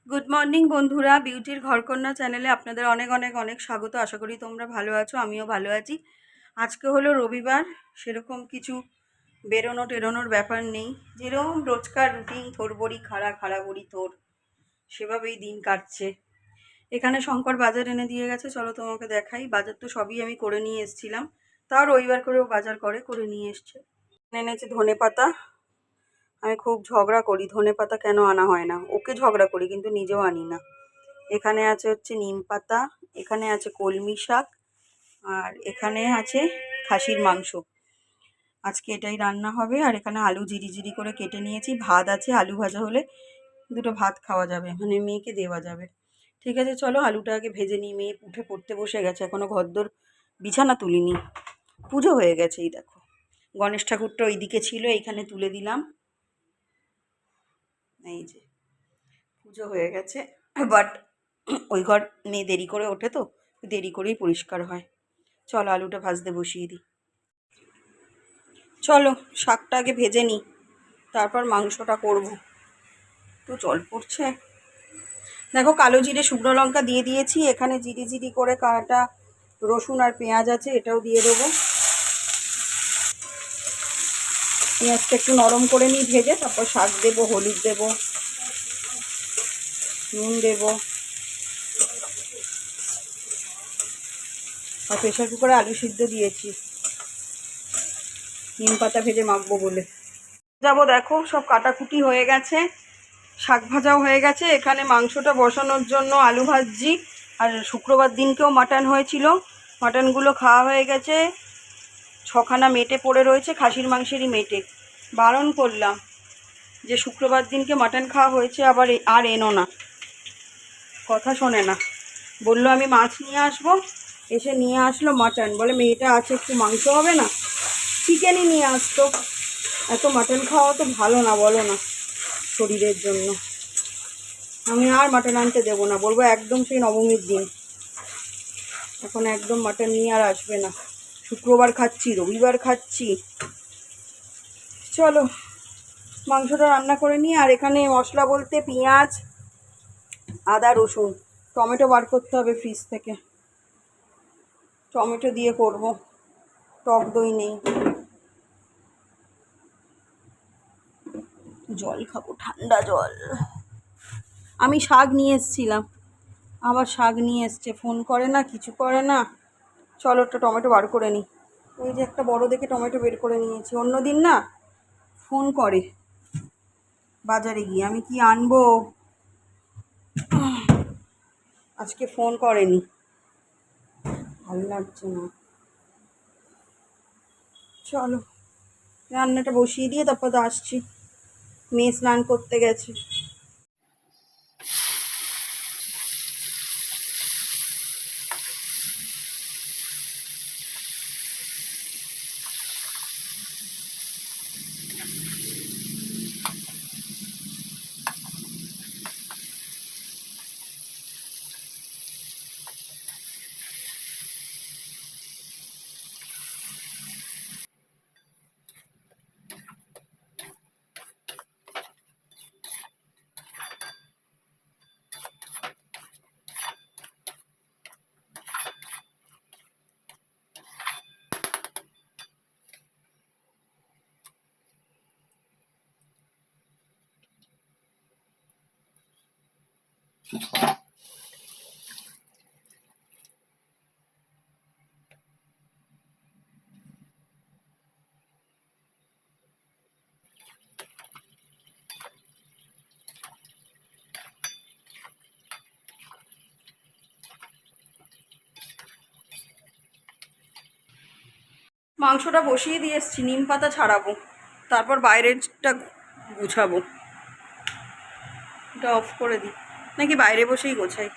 Good morning বন্ধুরা, বিউটির ঘরকন্যা চ্যানেলে আপনাদের অনেক অনেক অনেক স্বাগত। আশা করি তোমরা ভালো আছো, আমিও ভালো আছি। আজকে হলো রবিবার, সেরকম কিছু বেরোনো টেরোনোর ব্যাপার নেই। যেরকম রোজকার রুটিন, থোর বড়ি খাড়া খাড়া বড়ি থোর, সেভাবেই দিন কাটছে। এখানে শঙ্কর বাজার এনে দিয়ে গেছে, চলো তোমাকে দেখাই। বাজার তো সবই আমি করে নিয়ে এসেছিলাম, তাও রবিবার করেও বাজার করে নিয়ে এসছে। এনেছে ধনেপাতা। আমি খুব ঝগড়া করি, ধনেপাতা কেন আনা হয় না, ওকে ঝগড়া করি কিন্তু নিজেও আনি না। এখানে আছে হচ্ছে নিম পাতা, এখানে আছে কলমি শাক, আর এখানে আছে খাসির মাংস। আজকে এটাই রান্না হবে। আর এখানে আলু জিরি করে কেটে নিয়েছি, ভাত আছে, আলু ভাজা হলে দুটো ভাত খাওয়া যাবে, মানে মেয়েকে দেওয়া যাবে। ঠিক আছে, চলো আলুটা আগে ভেজে নিই। মেয়ে উঠে পড়তে বসে গেছে, এখনও ঘরদোর বিছানা তুলিনি। পুজো হয়ে গেছে, এই দেখো গণেশ ঠাকুরটা ওইদিকে ছিল, এইখানে তুলে দিলাম। এই যে পুজো হয়ে গেছে, বাট ওই ঘর মেয়ে দেরি করে ওঠে, তো দেরি করেই পরিষ্কার হয়। চলো আলুটা ভাজতে বসিয়ে দিই। চলো শাকটা আগে ভেজে নিই, তারপর মাংসটা করব। তো জল পড়ছে। দেখো কালো জিরে শুকনো লঙ্কা দিয়ে দিয়েছি, এখানে জিরি করে কাটা রসুন আর পেঁয়াজ আছে, এটাও দিয়ে দেবো। পেঁয়াজটা একটু নরম করে নিই ভেজে, তারপর শাক দেবো, হলুদ দেবো, নুন দেবো। আর প্রেশার কুকারে আলু সিদ্ধ দিয়েছি, নিম পাতা ভেজে মাখবো বলে। যাবো, দেখো সব কাটাকুটি হয়ে গেছে, শাক ভাজাও হয়ে গেছে। এখানে মাংসটা বসানোর জন্য আলু ভাজছি। আর শুক্রবার দিনকেও মাটন হয়েছিল, মাটনগুলো খাওয়া হয়ে গেছে। 6খানা মেটে পড়ে রয়েছে, খাসির মাংসেরই মেটে। বারণ করলাম যে শুক্রবার দিনকে মাটন খাওয়া হয়েছে, আবার আর এনো না, কথা শোনে না। বললো আমি মাছ নিয়ে আসবো, এসে নিয়ে আসলো মাটন। বলে মেয়েটা আছে, একটু মাংস হবে না, চিকেনই নিয়ে আসতো। এত মাটন খাওয়া তো ভালো না, বলো না, শরীরের জন্য। আমি আর মাটন আনতে দেবো না, বলবো একদম সেই নবমীর দিন, এখন একদম মাটন নিয়ে আর আসবে না। শুক্রবার খাচ্ছি, রবিবার খাচ্ছি। চলো মাংসটা রান্না করে নিই। আর এখানে মশলা বলতে পেঁয়াজ, আদা, রসুন, টমেটো বার করতে হবে ফ্রিজ থেকে, টমেটো দিয়ে করব। টক দই নেই, জল খাবো, ঠান্ডা জল। আমি শাক নিয়ে এসেছিলাম, আবার শাক নিয়ে এসছে, ফোন করে না, কিছু করে না। চলো একটা টমেটো বার করে নিই। ওই যে একটা বড় দেখে টমেটো বের করে নিয়েছি। অন্য দিন না ফোন করে বাজারে গিয়ে আমি কি আনবো, আজকে ফোন করেনি, ভালো লাগছে না। চলো রান্নাটা বসিয়ে দিয়ে তারপর তো আসছি, মেয়ে স্নান করতে গেছে। মাংসটা বসিয়ে দিয়ে এসছি, নিম পাতা ছাড়াবো, তারপর বাইরেরটা গুছাবো। এটা অফ করে দিই, নাকি বাইরে বসেই গোছাই?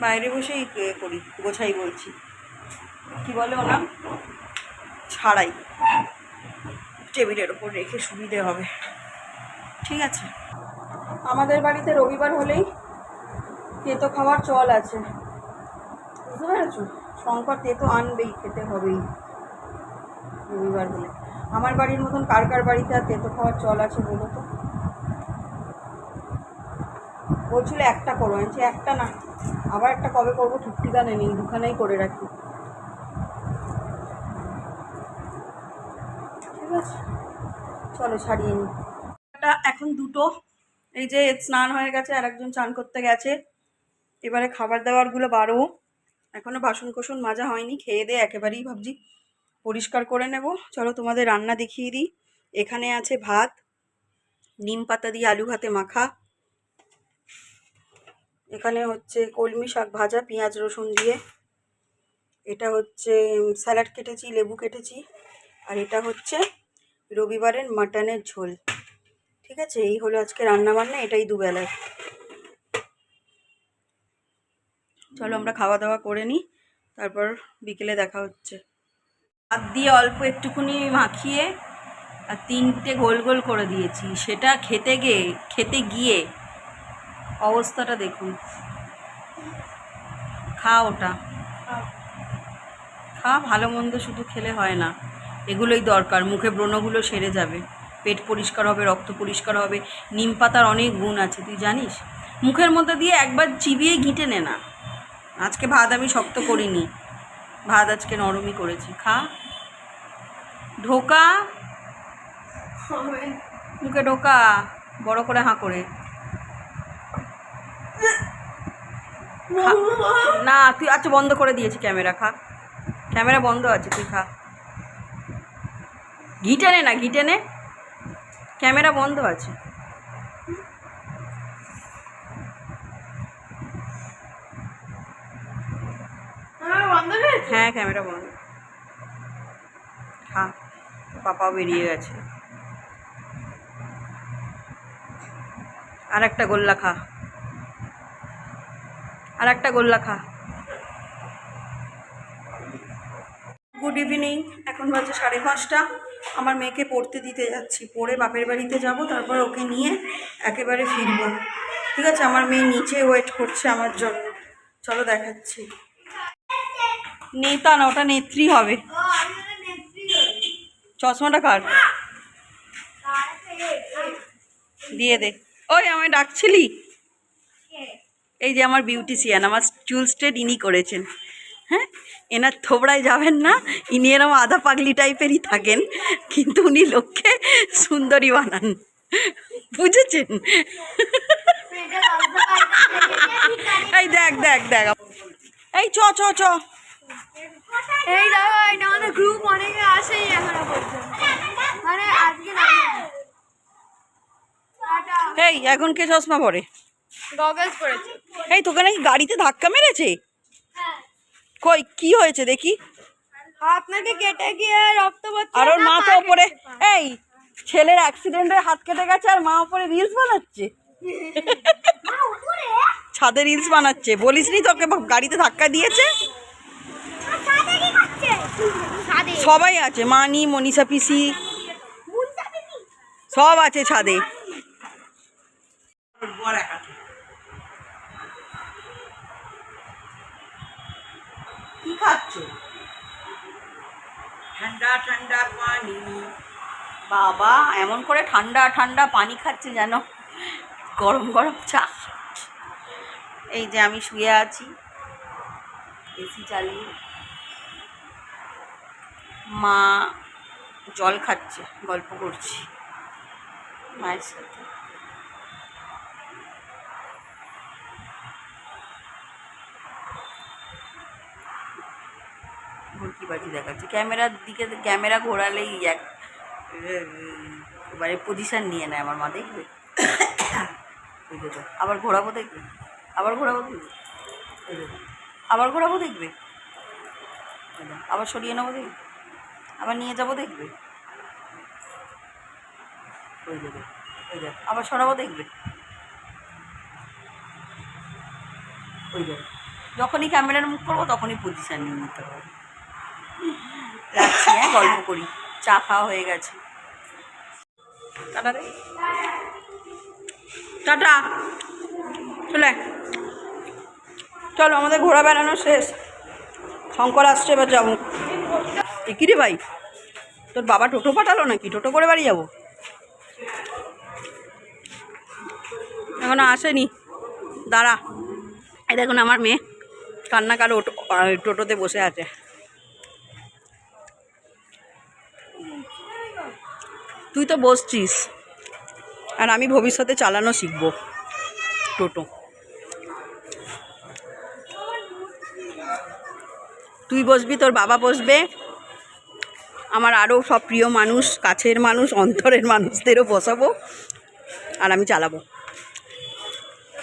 বাইরে বসেই করি, গোছাই বলছি, কি বলে ওনা, ছাড়াই, টেবিলের ওপর রেখে সুবিধে হবে। ঠিক আছে, আমাদের বাড়িতে রবিবার হলেই তেতো খাওয়ার চল আছে, বুঝতে পেরেছো? শঙ্কর তেতো আনবেই, খেতে হবেই রবিবার হলে। আমার বাড়ির মতন কার কার বাড়িতে আর তেতো খাওয়ার চল আছে বলো তো? বলছিল একটা করো, আমি একটা না, আবার একটা কবে করবো ঠিক ঠিকানা নেই, দুখানেই করে রাখি। ঠিক আছে, চলো ছাড়িয়ে নিই। এখন দুটো, এই যে স্নান হয়ে গেছে আর একজন চান করতে গেছে। এবারে খাবার দাবারগুলো বাড়ো, এখনও বাসন কোসন মাজা হয়নি, খেয়ে দিয়ে একেবারেই ভাবছি পরিষ্কার করে নেব। চলো তোমাদের রান্না দেখিয়ে দিই। এখানে আছে ভাত, নিম পাতা দিয়ে আলু ভাতে মাখা, এখানে হচ্ছে কলমি শাক ভাজা পেঁয়াজ রসুন দিয়ে, এটা হচ্ছে স্যালাড কেটেছি, লেবু কেটেছি, আর এটা হচ্ছে রবিবারের মাটনের ঝোল। ঠিক আছে, এই হলো আজকে রান্না বান্না, এটাই দুবেলায়। চলো আমরা খাওয়া দাওয়া করে নিই, তারপর বিকেলে দেখা হচ্ছে। হাত দিয়ে অল্প একটুখানি মাখিয়ে আর 3টে গোল গোল করে দিয়েছি, সেটা খেতে গিয়ে অবস্থাটা দেখুন। খা ওটা, খা, ভালো মন্দ শুধু খেলে হয় না, এগুলোই দরকার। মুখে ব্রণগুলো সেরে যাবে, পেট পরিষ্কার হবে, রক্ত পরিষ্কার হবে। নিম পাতার অনেক গুণ আছে, তুই জানিস? মুখের মধ্যে দিয়ে একবার চিবিয়ে ঘিটে নে না। আজকে ভাত আমি শক্ত করিনি, ভাত আজকে নরমই করেছি। খা, ঢোকা মুখে, ঢোকা, বড় করে হাঁ করে। না তুই, আচ্ছা বন্ধ করে দিয়েছি ক্যামেরা, খা, ক্যামেরা বন্ধ আছে, তুই খা। ঘিটে নে না, ঘিটে নে, ক্যামেরা বন্ধ আছে। হ্যাঁ ক্যামেরা বন্ধ। খা, পাপাও বেরিয়ে গেছে। আর একটা গোল্লা খা, আর একটা গোল্লা খা। গুড ইভিনিং, এখন বাজে 5:30। আমার মেয়েকে পড়তে দিতে যাচ্ছি, পড়ে বাপের বাড়িতে যাব, তারপর ওকে নিয়ে একেবারে ফিরব। ঠিক আছে, আমার মেয়ে নিচে ওয়েট করছে আমার জন্য, চলো দেখাচ্ছি। নেতা না, ওটা নেত্রী হবে। চশমাটা কার, দিয়ে দে। ওই আমায় ডাকছিলি? এই যে আমার বিউটিশিয়ান, আমার চুল স্ট্রেট ইনি করেছেন। হ্যাঁ, এনার থোবড়ায় যাবেন না, ইনি এরম আধা পাগলি টাইপেরই থাকেন, কিন্তু উনি লোককে সুন্দরী বানান, বুঝেছেন? এই দেখ দেখ দেখ, এই চ চ চ, এই দেখো আমাদের গ্রুপ অনেকে আসেই এখনো পর্যন্ত, মানে আজকে না। এই এখন কে চশমা পরে? গগলস পরেছে। এই তোকে নাকি গাড়িতে ধাক্কা মেরেছে? কই কি হয়েছে দেখি? হাত নাকি কেটে গিয়ে রক্ত পড়ছে, আর ওর মা তো ওপরে, এই ছেলের অ্যাক্সিডেন্টে হাত কেটে গেছে আর মা ওপরে রিলস বানাচ্ছে, ছাদে রিলস বানাচ্ছে। বলিসনি তোকে গাড়িতে ধাক্কা দিয়েছে? সবাই আছে, মানি, মনীষা পিসি সব আছে ছাদে। কি খাচ্ছ? ঠান্ডা ঠান্ডা পানি। বাবা এমন করে ঠান্ডা ঠান্ডা পানি খাচ্ছে যেন গরম গরম চা। এই যে আমি শুয়ে আছি এসি চালিয়ে, মা জল খাচ্ছে, গল্প করছি মায়ের সাথে। ভর্তিবাজি দেখাচ্ছে, ক্যামেরার দিকে, ক্যামেরা ঘোরালেই এবারে পজিশান নিয়ে নেয় আমার মা, দেখবে? আবার ঘোরাবো দেখবে, আবার ঘোরাবো দেখবে, আবার ঘোরাবো দেখবে, আবার সরিয়ে নেবো দেখবে, আবার নিয়ে যাবো দেখবে, ওই দেবে, ওই দেখ, আবার সরাবো দেখবে, ওই দেবে। যখনই ক্যামেরার মুখ করবো তখনই পজিশান নিয়ে নিতে হবে। রাখছি, হ্যাঁ, গল্প করি, চা খাওয়া হয়ে গেছে। টাটা রে, টাটা, চলে চলো, আমাদের ঘোরা বেড়ানো শেষ, শঙ্কর আসছে, এবার যাবো। কি রে ভাই, তোর বাবা টোটো পাঠালো নাকি? টোটো করে বাড়ি যাবো? এখনো আসেনি, দাঁড়া, এই দেখুন আমার মেয়ে কান্নাকার টোটোতে বসে আছে। তুই তো বসছিস, আর আমি ভবিষ্যতে চালানো শিখবো টোটো। তুই বসবি, তোর বাবা বসবে, আমার আরও সব প্রিয় মানুষ, কাছের মানুষ, অন্তরের মানুষদেরও বসাবো, আর আমি চালাবো।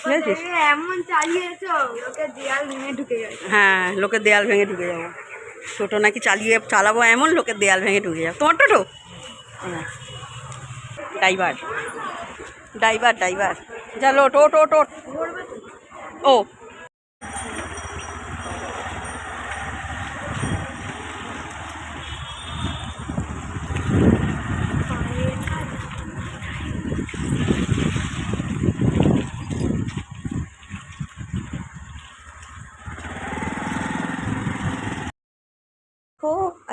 বুঝেছিস? এমন চালিয়েছো লোকে দেয়াল ভেঙে ঢুকে যায়। হ্যাঁ, লোকের দেয়াল ভেঙে ঢুকে যাবো। টোটো নাকি চালাবো এমন, লোকের দেয়াল ভেঙে ঢুকে যাবো। তোমার টোটো? হ্যাঁ, ড্রাইভার ড্রাইভার ড্রাইভার চলো, টোট টোট টোট। ও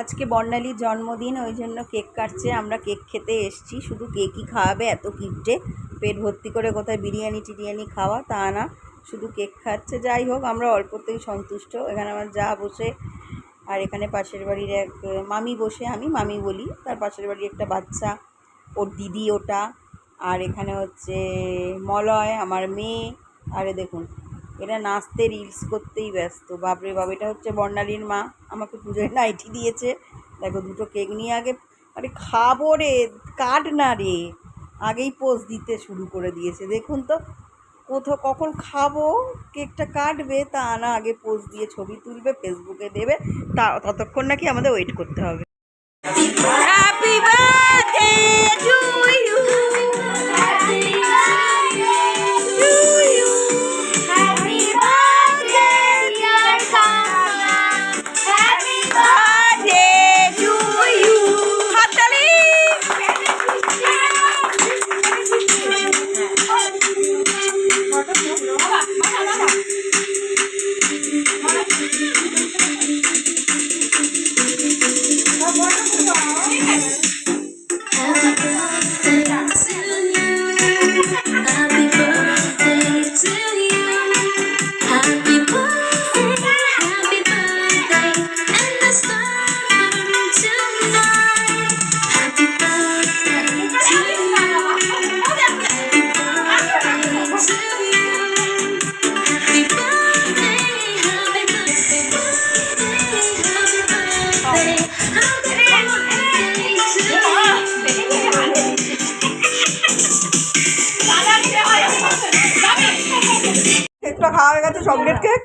আজকে বর্ণালীর জন্মদিন, ওই জন্য কেক কাটছে। আমরা কেক খেতে এসেছি, শুধু কেকই খাওয়াবে, এত কিপটে, পেট ভর্তি করে কোথায় বিরিয়ানি টিরিয়ানি খাওয়া তা না, শুধু কেক খাচ্ছে। যাই হোক, আমরা অল্পতেই সন্তুষ্ট। এখানে আমার যা বসে, আর এখানে পাশের বাড়ির এক মামি বসে, আমি মামি বলি, তার পাশের বাড়ির একটা বাচ্চা, ওর দিদি ওটা, আর এখানে হচ্ছে মলয় আমার মেয়ে। আরে দেখুন, এরা নাচতে রিলস করতেই ব্যস্ত। বাপরে বাপ, এটা হচ্ছে বর্ণালীর মা, আমাকে পুজোয় নাইটি দিয়েছে। দেখো, দুটো কেক নিয়ে আগে, আরে খাবো রে, কাট না রে, আগেই পোজ দিতে শুরু করে দিয়েছে। দেখুন তো, কখন খাবো, কেকটা কাটবে তা না, আগে পোজ দিয়ে ছবি তুলবে, ফেসবুকে দেবে, ততক্ষণ নাকি আমাদের ওয়েট করতে হবে। Happy birthday to you, happy birthday to you, happy birthday dear Kamana, happy birthday to you. হাততালি। কেকটা খাওয়া হয়ে গেছে, চকলেট কেক,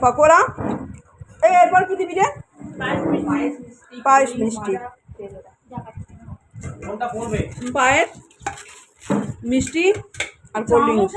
পকোড়া। এরপর কি দিবি রে? পায়েস মিষ্টি, পায়েস মিষ্টি আর কোল্ড ড্রিঙ্কস।